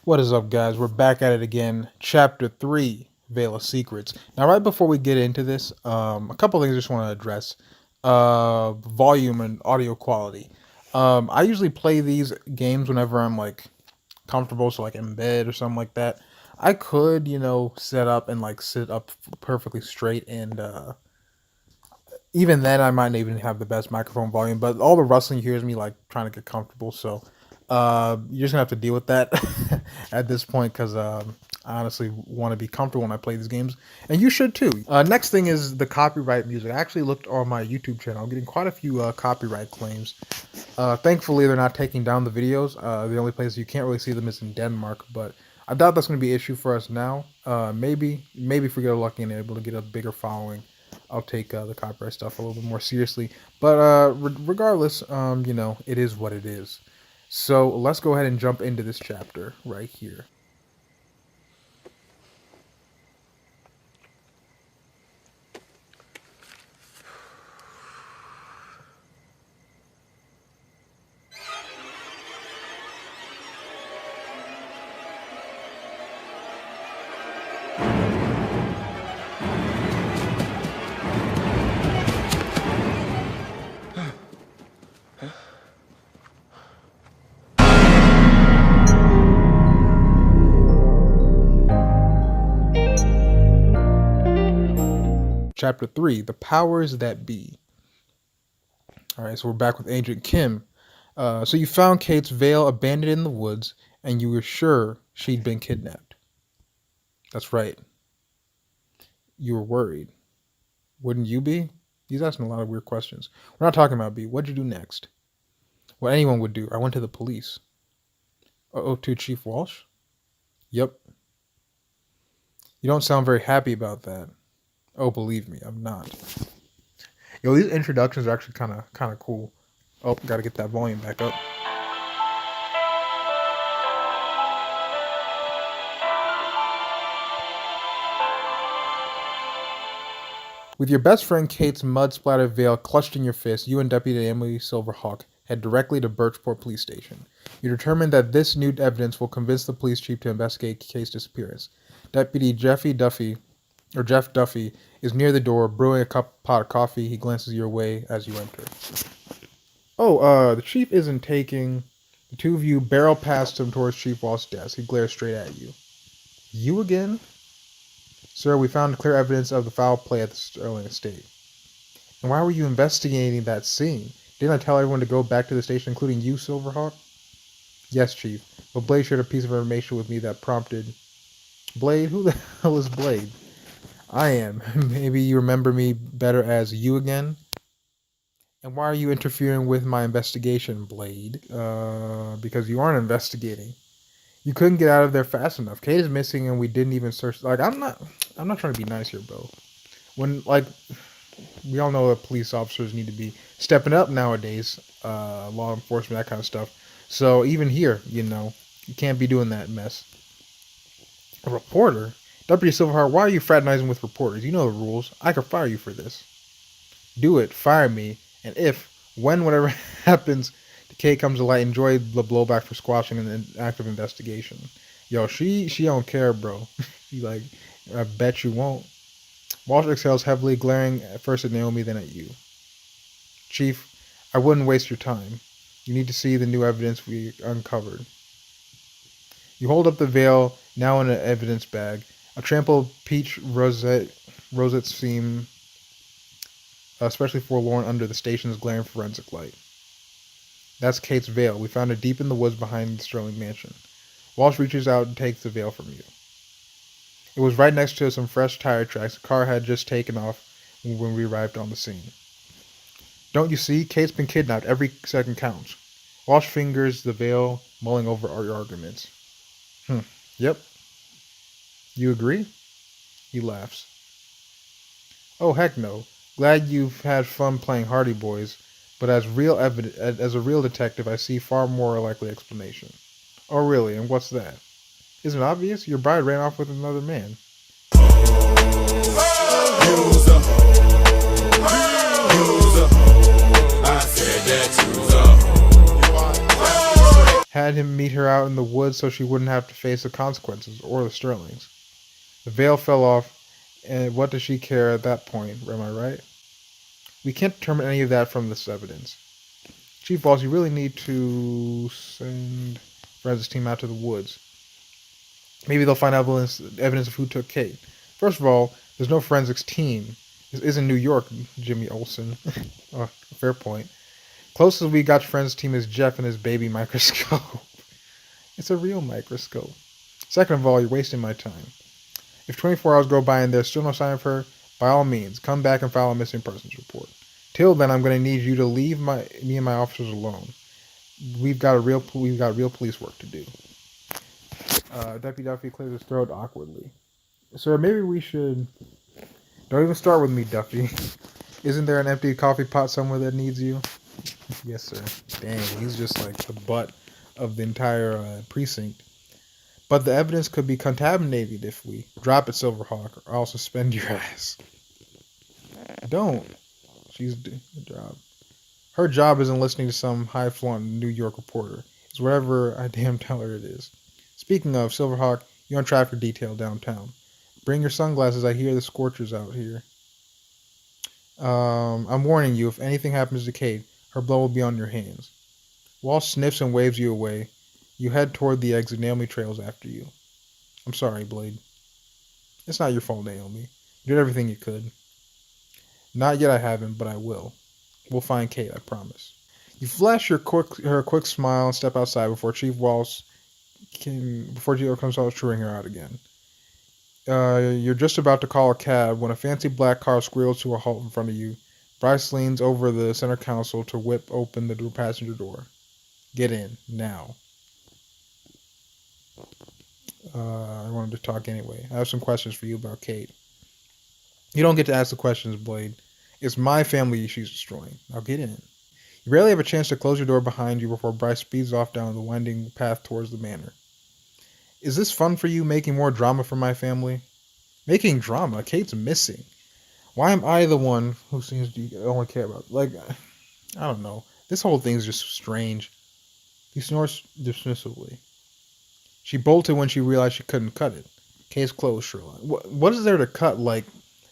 What is up, guys? We're back at it again. Chapter 3, Veil of Secrets. Now, right before we get into this, a couple things I just want to address. Volume and audio quality. I usually play these games whenever I'm, like, comfortable, so, like, in bed or something like that. I could, set up and, like, sit up perfectly straight, and, even then, I might not even have the best microphone volume, but all the rustling you hear is me, like, trying to get comfortable, so... you're just gonna have to deal with that at this point because I honestly want to be comfortable when I play these games, and you should too. Next thing is the copyright music. I actually looked on my YouTube channel. I'm getting quite a few copyright claims. Thankfully, they're not taking down the videos. The only place you can't really see them is in Denmark, but I doubt that's going to be an issue for us now. Maybe if we get lucky and able to get a bigger following, I'll take the copyright stuff a little bit more seriously. But regardless, it is what it is. So let's go ahead and jump into this chapter right here. Chapter 3, The Powers That Be. Alright, so we're back with Agent Kim. So you found Kate's veil abandoned in the woods, and you were sure she'd been kidnapped. That's right. You were worried. Wouldn't you be? He's asking a lot of weird questions. We're not talking about B. What'd you do next? What anyone would do. I went to the police. Uh-oh, to Chief Walsh? Yep. You don't sound very happy about that. Oh, believe me, I'm not. Yo, these introductions are actually kind of cool. Oh, gotta get that volume back up. With your best friend Kate's mud-splattered veil clutched in your fist, you and Deputy Emily Silverhawk head directly to Birchport Police Station. You're determined that this new evidence will convince the police chief to investigate Kate's disappearance. Deputy Jeff Duffy is near the door, brewing a pot of coffee. He glances your way as you enter. Oh, the chief isn't taking... The two of you barrel past him towards Chief Walsh's desk. He glares straight at you. You again? Sir, we found clear evidence of the foul play at the Sterling estate. And why were you investigating that scene? Didn't I tell everyone to go back to the station, including you, Silverhawk? Yes, Chief. But Blade shared a piece of information with me that prompted... Blade? Who the hell is Blade? I am. Maybe you remember me better as you again? And why are you interfering with my investigation, Blade? Because you aren't investigating. You couldn't get out of there fast enough. Kate is missing and we didn't even search. Like, I'm not trying to be nice here, bro. When, like, we all know that police officers need to be stepping up nowadays. Law enforcement, that kind of stuff. So even here, you can't be doing that mess. A reporter? Deputy Silverheart, why are you fraternizing with reporters? You know the rules. I could fire you for this. Do it. Fire me. And whatever happens, the Kate comes to light, enjoy the blowback for squashing an active investigation. Yo, she don't care, bro. Like, I bet you won't. Walsh exhales heavily, glaring first at Naomi, then at you. Chief, I wouldn't waste your time. You need to see the new evidence we uncovered. You hold up the veil, now in an evidence bag. A trampled peach rosettes seem especially forlorn under the station's glaring forensic light. That's Kate's veil. We found it deep in the woods behind the Sterling mansion. Walsh reaches out and takes the veil from you. It was right next to some fresh tire tracks. The car had just taken off when we arrived on the scene. Don't you see? Kate's been kidnapped. Every second counts. Walsh fingers the veil, mulling over our arguments. Yep. You agree? He laughs. Oh, heck no. Glad you've had fun playing Hardy Boys, but as a real detective, I see far more likely explanation. Oh, really? And what's that? Isn't it obvious? Your bride ran off with another man. Had him meet her out in the woods so she wouldn't have to face the consequences, or the Sterlings. The veil fell off, and what does she care at that point, am I right? We can't determine any of that from this evidence. Chief Boss, you really need to send Forensics team out to the woods. Maybe they'll find evidence of who took Kate. First of all, there's no forensics team. This isn't New York, Jimmy Olsen. Oh, fair point. Closest we got to forensics team is Jeff and his baby microscope. It's a real microscope. Second of all, you're wasting my time. If 24 hours go by and there's still no sign of her, by all means, come back and file a missing persons report. Till then, I'm going to need you to leave me and my officers alone. We've got real police work to do. Deputy Duffy clears his throat awkwardly. Sir, maybe we should... Don't even start with me, Duffy. Isn't there an empty coffee pot somewhere that needs you? Yes, sir. Dang, he's just like the butt of the entire precinct. But the evidence could be contaminated if we drop it, Silverhawk, or I'll suspend your ass. Don't. She's doing the job. Her job isn't listening to some high-flying New York reporter. It's whatever I damn tell her it is. Speaking of, Silverhawk, you're on traffic detail downtown. Bring your sunglasses, I hear the scorchers out here. I'm warning you, if anything happens to Kate, her blood will be on your hands. Wall sniffs and waves you away. You head toward the exit, Naomi trails after you. I'm sorry, Blade. It's not your fault, Naomi. You did everything you could. Not yet I haven't, but I will. We'll find Kate, I promise. You flash her a quick smile and step outside before Chief comes out chewing her out again. You're just about to call a cab when a fancy black car squeals to a halt in front of you. Bryce leans over the center console to whip open the passenger door. Get in, now. I wanted to talk anyway. I have some questions for you about Kate. You don't get to ask the questions, Blade. It's my family she's destroying. Now get in. You rarely have a chance to close your door behind you before Bryce speeds off down the winding path towards the manor. Is this fun for you, making more drama for my family? Making drama? Kate's missing. Why am I the one who seems to only care about... I don't know. This whole thing's just strange. He snorts dismissively. She bolted when she realized she couldn't cut it. Case closed, Sherlock. What is there to cut?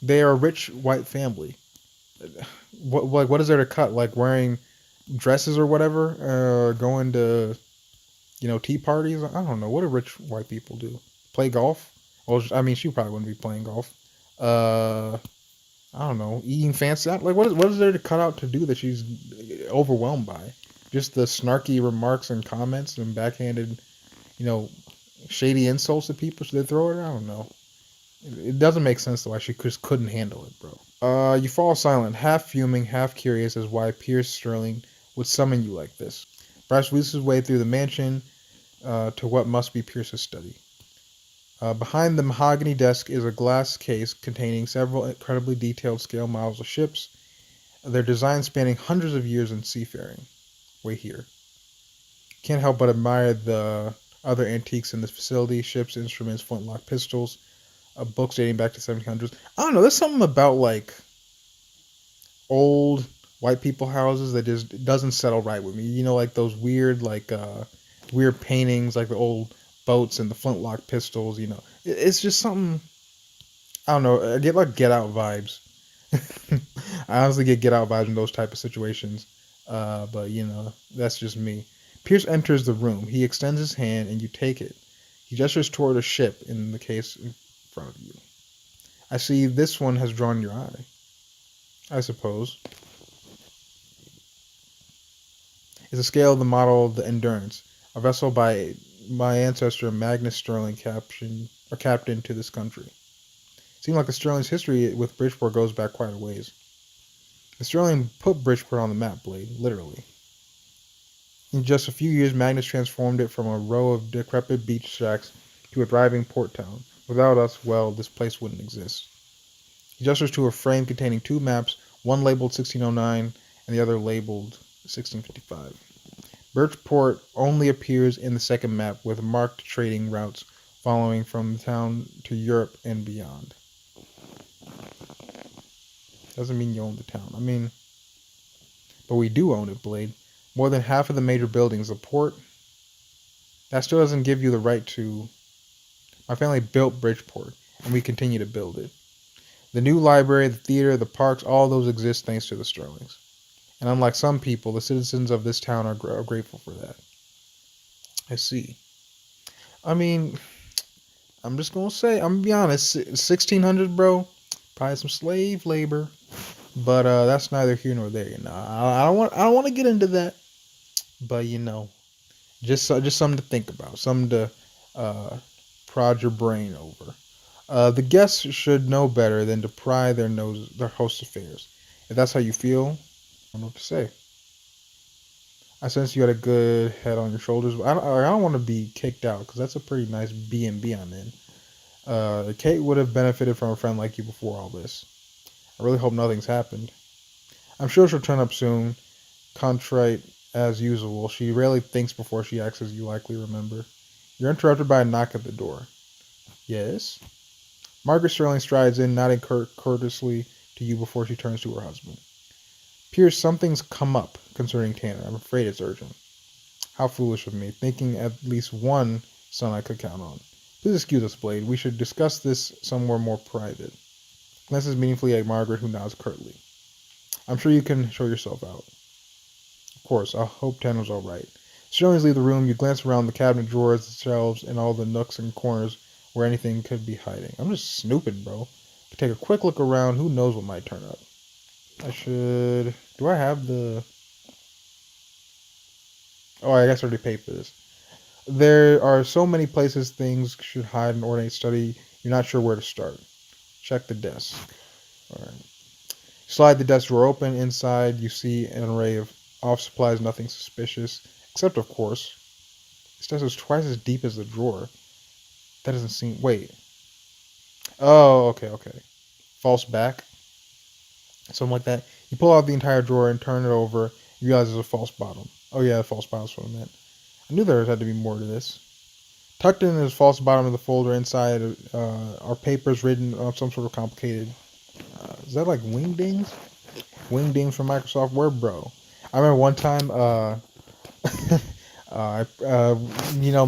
They are a rich white family. What is there to cut? Wearing dresses or whatever? Going to, tea parties? I don't know. What do rich white people do? Play golf? Well, I mean, she probably wouldn't be playing golf. I don't know. Eating fancy. What is there to cut out to do that she's overwhelmed by? Just the snarky remarks and comments and backhanded, shady insults to people they throw at her? I don't know. It doesn't make sense to why she just couldn't handle it, bro. You fall silent, half fuming, half curious as why Pierce Sterling would summon you like this. Bryce weaves his way through the mansion to what must be Pierce's study. Behind the mahogany desk is a glass case containing several incredibly detailed scale models of ships, their designs spanning hundreds of years in seafaring. Wait here. Can't help but admire the other antiques in this facility: ships, instruments, flintlock pistols, books dating back to 1700s. I don't know, there's something about old white people houses that just doesn't settle right with me. Those weird weird paintings, like the old boats and the flintlock pistols. It's just something. I don't know. I get Get Out vibes. I honestly get Out vibes in those type of situations. But that's just me. Pierce enters the room. He extends his hand and you take it. He gestures toward a ship in the case in front of you. I see this one has drawn your eye. I suppose. It's a scale of the model of the Endurance, a vessel by my ancestor Magnus Sterling captain to this country. Seems like the Sterling's history with Bridgeport goes back quite a ways. The Sterling put Bridgeport on the map, Blade, literally. In just a few years, Magnus transformed it from a row of decrepit beach shacks to a thriving port town. Without us, well, this place wouldn't exist. He gestures to a frame containing two maps, one labeled 1609 and the other labeled 1655. Bridgeport only appears in the second map with marked trading routes following from the town to Europe and beyond. Doesn't mean you own the town. But we do own it, Blade. More than half of the major buildings, the port, That still doesn't give you the right to. My family built Bridgeport, and we continue to build it. The new library, the theater, the parks, all those exist thanks to the Sterlings. And unlike some people, the citizens of this town are grateful for that. I see. I mean, I'm just gonna say, I'm gonna be honest, 1600, bro, probably some slave labor, but that's neither here nor there. I don't want to get into that, but just something to think about, something to uh, prod your brain over. The guests should know better than to pry their host affairs. If that's how you feel, I don't know what to say. I sense you had a good head on your shoulders. I don't want to be kicked out because that's a pretty nice B&B I'm in. Kate would have benefited from a friend like you before all this. I really hope nothing's happened. I'm sure she'll turn up soon, contrite as usual. She rarely thinks before she acts, as you likely remember. You're interrupted by a knock at the door. Yes? Margaret Sterling strides in, nodding courteously to you before she turns to her husband. Pierce, something's come up concerning Tanner. I'm afraid it's urgent. How foolish of me, thinking at least one son I could count on. Please excuse us, Blade. We should discuss this somewhere more private. Glances meaningfully at Margaret, who nods curtly. I'm sure you can show yourself out. Of course, I hope Tanner's all right. Sterling's leave the room. You glance around the cabinet drawers, the shelves, and all the nooks and corners where anything could be hiding. I'm just snooping, bro. Take a quick look around. Who knows what might turn up? I should. Do I have the? Oh, I guess I already paid for this. There are so many places things should hide in ornate study. You're not sure where to start. Check the desk. All right. Slide the desk drawer open. Inside, you see an array of office supplies. Nothing suspicious, except of course, this desk is twice as deep as the drawer. That doesn't seem. Wait. Oh, okay. False back. Something like that. You pull out the entire drawer and turn it over. You realize there's a false bottom. Oh yeah, false bottom's what I meant. I knew there had to be more to this. Tucked in his false bottom of the folder inside are papers written on some sort of complicated. Is that like wingdings? Wingdings from Microsoft Word, bro. I remember one time,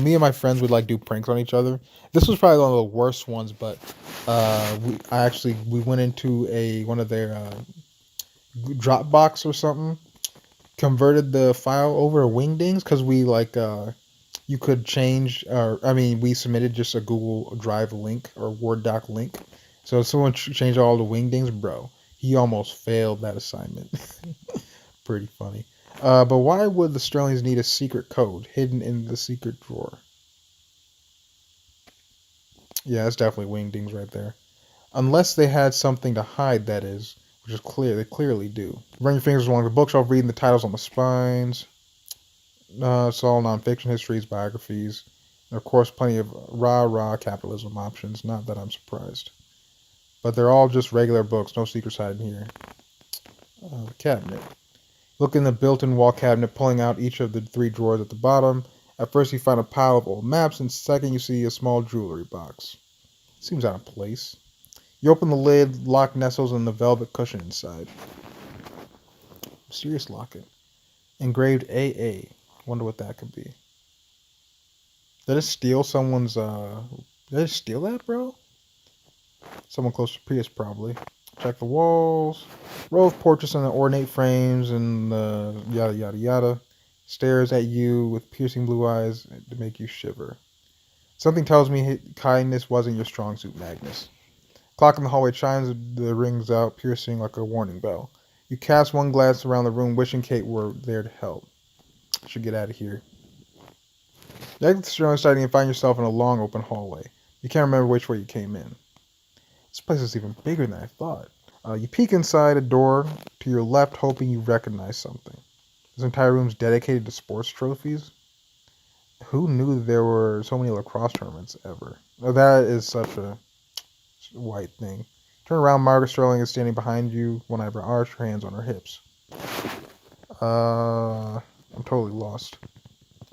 me and my friends would like do pranks on each other. This was probably one of the worst ones, but we went into one of their Dropbox or something, converted the file over to Wingdings because we you could change, we submitted just a Google Drive link or Word doc link. So if someone changed all the Wingdings, bro, he almost failed that assignment. Pretty funny. But why would the Sterlings need a secret code hidden in the secret drawer? Yeah, that's definitely Wingdings right there. Unless they had something to hide, that is, which is clear. They clearly do. Run your fingers along the bookshelf, reading the titles on the spines. It's all nonfiction histories, biographies, and of course plenty of rah-rah capitalism options. Not that I'm surprised. But they're all just regular books, no secrets hidden here. The cabinet. Look in the built-in wall cabinet, pulling out each of the three drawers at the bottom. At first you find a pile of old maps, and second you see a small jewelry box. Seems out of place. You open the lid, lock nestles in the velvet cushion inside. Mysterious locket. Engraved AA. Wonder what that could be. Did it steal someone's, Did it steal that, bro? Someone close to Prius, probably. Check the walls. Row of portraits in the ornate frames and the yada yada yada. Stares at you with piercing blue eyes to make you shiver. Something tells me kindness wasn't your strong suit, Magnus. Clock in the hallway chimes, the rings out, piercing like a warning bell. You cast one glance around the room, wishing Kate were there to help. Should get out of here. You exit the Sterling siding and find yourself in a long open hallway. You can't remember which way you came in. This place is even bigger than I thought. You peek inside a door to your left, hoping you recognize something. This entire room's dedicated to sports trophies. Who knew there were so many lacrosse tournaments ever? Oh, that is such a white thing. Turn around, Margaret Sterling is standing behind you, one eyebrow arched, her hands on her hips. I'm totally lost.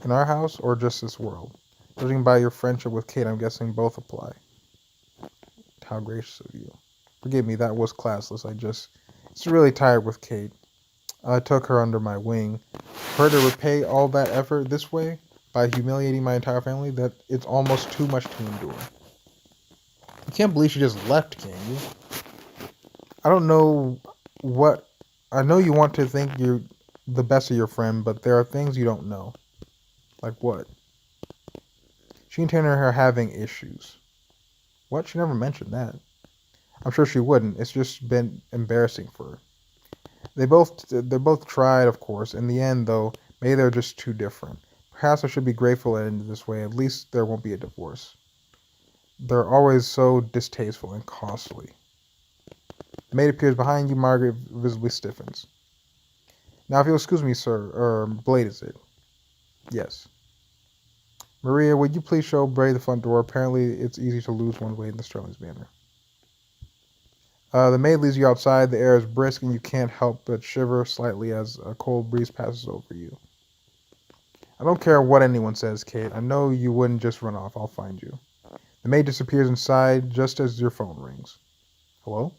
In our house, or just this world? Judging by your friendship with Kate, I'm guessing both apply. How gracious of you. Forgive me, that was classless. It's really tired with Kate. I took her under my wing. For her to repay all that effort this way? by humiliating my entire family that it's almost too much to endure. You can't believe she just left, can you? I don't know what. I know you want to think you're the best of your friend, but there are things you don't know. Like what? She and Tanner are having issues. What? She never mentioned that. I'm sure she wouldn't. It's just been embarrassing for her. They're both tried, of course. In the end, though, maybe they're just too different. Perhaps I should be grateful it ended this way. At least there won't be a divorce. They're always so distasteful and costly. The maid appears behind you. Margaret visibly stiffens. Now, if you'll excuse me, sir, Blade is it? Yes. Maria, would you please show Bray the front door? Apparently, it's easy to lose one's way in the Sterling's manner. The maid leads you outside. The air is brisk, and you can't help but shiver slightly as a cold breeze passes over you. I don't care what anyone says, Kate. I know you wouldn't just run off. I'll find you. The maid disappears inside just as your phone rings. Hello?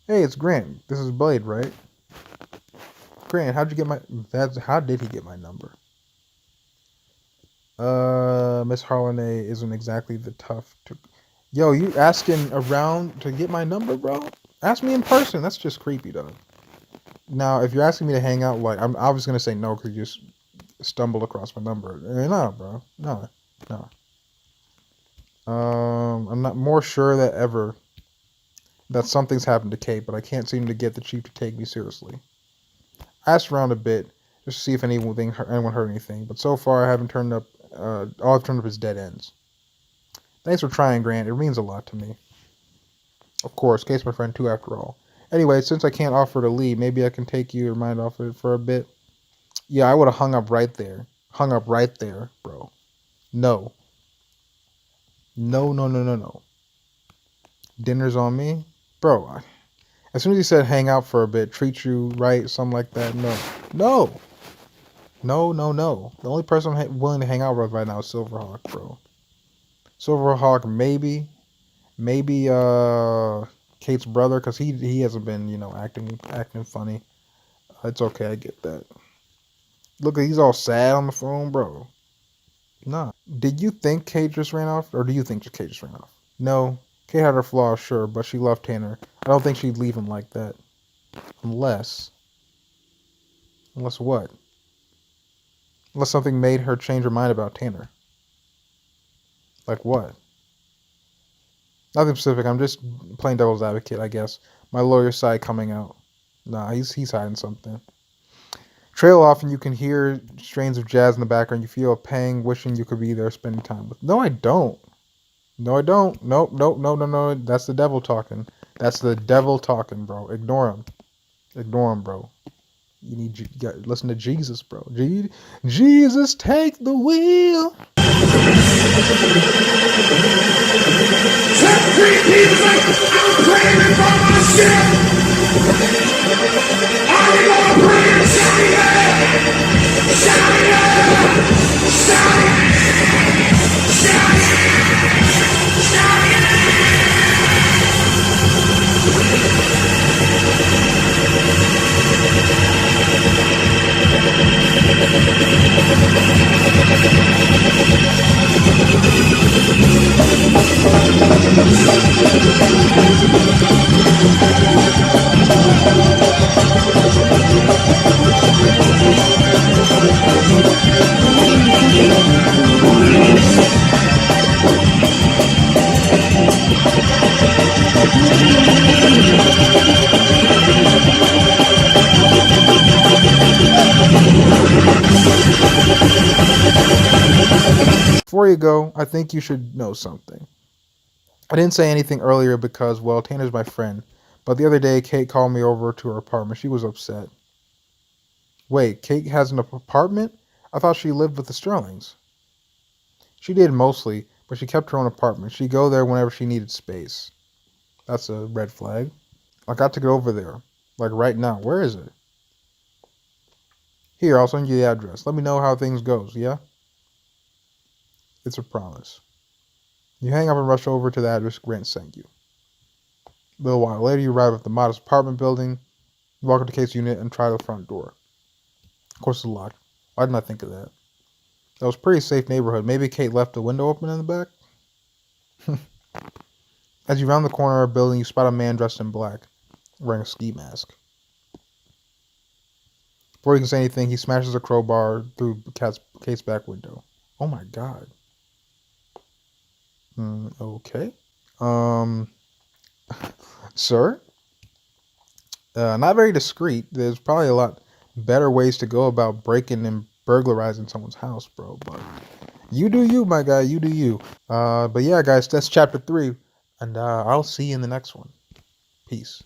Hey, it's Grant. This is Blade, right? Grant, how'd you get my... How did he get my number? Miss Harlanay isn't exactly the tough to... Yo, you asking around to get my number, bro? Ask me in person. That's just creepy, though. Now, if you're asking me to hang out, like, I was gonna say no because you just stumbled across my number. No, bro. No, no. I'm not more sure than ever that something's happened to Kate, but I can't seem to get the chief to take me seriously. I asked around a bit just to see if anyone heard anything, but so far I haven't turned up. All I've turned up is dead ends. Thanks for trying, Grant. It means a lot to me. Of course, Kate's my friend too, after all. Anyway, since I can't offer to leave, maybe I can take your mind off it for a bit. Yeah, I would have hung up right there. Hung up right there, bro. No. No, no, no, no, no. Dinner's on me? Bro, as soon as he said hang out for a bit, treat you right, something like that, no. No! No, no, no. The only person I'm willing to hang out with right now is Silverhawk, bro. Silverhawk, maybe. Maybe, Kate's brother, because he hasn't been, acting funny. It's okay, I get that. Look, he's all sad on the phone, bro. Nah. Did you think Kate just ran off, or do you think Kate just ran off? No. Kate had her flaws, sure, but she loved Tanner. I don't think she'd leave him like that. Unless what? Unless something made her change her mind about Tanner. Like what? Nothing specific. I'm just playing devil's advocate, I guess. My lawyer's side coming out. Nah, he's hiding something. Trail off and you can hear strains of jazz in the background. You feel a pang wishing you could be there spending time with. No, I don't. No, I don't. Nope, nope, no, no, no. That's the devil talking. That's the devil talking, bro. Ignore him. Ignore him, bro. You gotta listen to Jesus, bro. Jesus, take the wheel. I'm praying for my ship. Are we gonna pray and shout it? Shout it! Shout it! Shout it! Shout Before you go, I think you should know something. I didn't say anything earlier because, well, Tanner's my friend. But the other day, Kate called me over to her apartment. She was upset. Wait, Kate has an apartment? I thought she lived with the Sterlings. She did mostly, but she kept her own apartment. She'd go there whenever she needed space. That's a red flag. I got to get over there. Like right now. Where is it? Here, I'll send you the address. Let me know how things goes, yeah? It's a promise. You hang up and rush over to the address Grant sent you. A little while later, you arrive at the modest apartment building. You walk up to Kate's unit and try the front door. Of course, it's locked. Why didn't I think of that? That was a pretty safe neighborhood. Maybe Kate left the window open in the back? As you round the corner of a building, you spot a man dressed in black, wearing a ski mask. Before you can say anything, he smashes a crowbar through Kate's back window. Oh my god. Okay. Um, sir? Not very discreet. There's probably a lot better ways to go about breaking and burglarizing someone's house, bro. But you do you, my guy. You do you. But yeah, guys, that's chapter 3. And I'll see you in the next one. Peace.